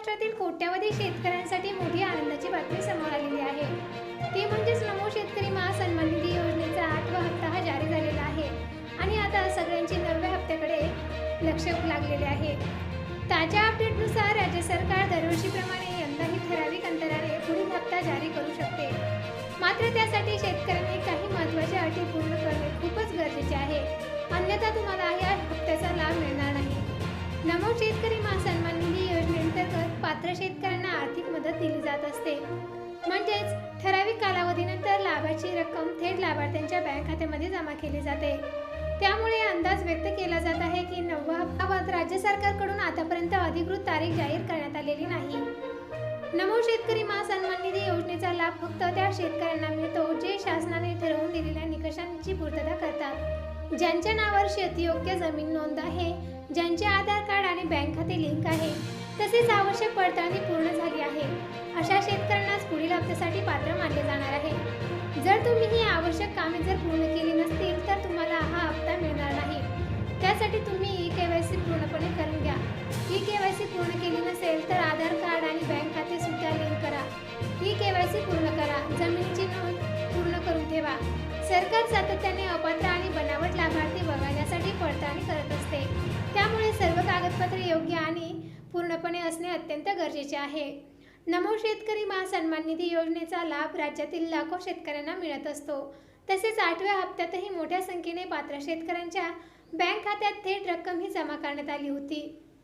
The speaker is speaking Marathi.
महाराष्ट्रातील कोट्यावधी शेतकऱ्यांसाठी मोठी आनंदाची बातमी समोर आलेली आहे। ती म्हणजेच नमो शेतकरी महासन्मान निधी योजनेचा 8वा हप्ता हा जारी झालेला आहे आणि आता सगळ्यांची 9व्या हप्त्याकडे लक्ष लागलेले आहे। ताज्या अपडेटनुसार राज्य सरकार दरवर्षीप्रमाणे यंदाही ठराविक अंतराने पुढील हप्ता जारी करू शकते। मात्र त्यासाठी शेतकऱ्यांनी काही महत्त्वाच्या अटी पूर्ण करणे खूपच गरजेचे आहे, अन्यथा तुम्हाला या हप्त्याचा लाभ मिळणार नाही। नमो शेतकरी महासन्मान निधी योजनेअंतर्गत पात्र शेतकऱ्यांना आर्थिक मदत दिली जात असते, म्हणजेच ठराविक कालावधीनंतर लाभाची रक्कम थेट लाभार्थ्यांच्या बँक खात्यामध्ये जमा केली जाते। त्यामुळे अंदाज व्यक्त केला जात आहे की 9वा हप्ता राज्य सरकारकडून आतापर्यंत अधिकृत तारीख जाहीर करण्यात आलेली नाही। नमो शेतकरी महासन्मान निधी योजनेचा लाभ फक्त त्या शेतकऱ्यांना मिळतो जे शासनाने ठरवून दिलेल्या निकषांची पूर्तता करतात, ज्यांच्या नावावर शेतीयोग्य जमीन नोंद आहे, ज्यांचे आधार कार्ड आणि बँक खाते लिंक आहे, तसेच आवश्यक पडताळणी पूर्ण झाली आहे, अशा शेतकऱ्यांनाच पुढील हप्त्यासाठी पात्र मानले जाणार आहे। जर तुम्ही ही आवश्यक कामे जर पूर्ण केली नसतील तर तुम्हाला हा हप्ता मिळणार नाही। त्यासाठी तुम्ही ई-केवायसी पूर्णपणे करून घ्या। ई-केवायसी पूर्ण केली नसेल तर आधार कार्ड आणि बँक खाते सुद्धा लिंक करा। ई-केवायसी पूर्ण करा, जमिनीची नोंद पूर्ण करून ठेवा। सरकार सातत्याने अपात्र आणि बनावट लाभार्थी वगळण्यासाठी पडताळणी करत असते, त्यामुळे सर्व कागदपत्रे योग्य आणि पूर्णपणे असणे अत्यंत गरजेचे आहे। नमो शेतकरी महासन्मान निधी योजनेचा लाभ राज्यातील लाखो शेतकऱ्यांना मिळत असतो। तसेच 8व्या हप्त्यातही मोठ्या संख्येने पात्र शेतकऱ्यांच्या बँक खात्यात थेट रक्कम ही जमा करण्यात आली होती।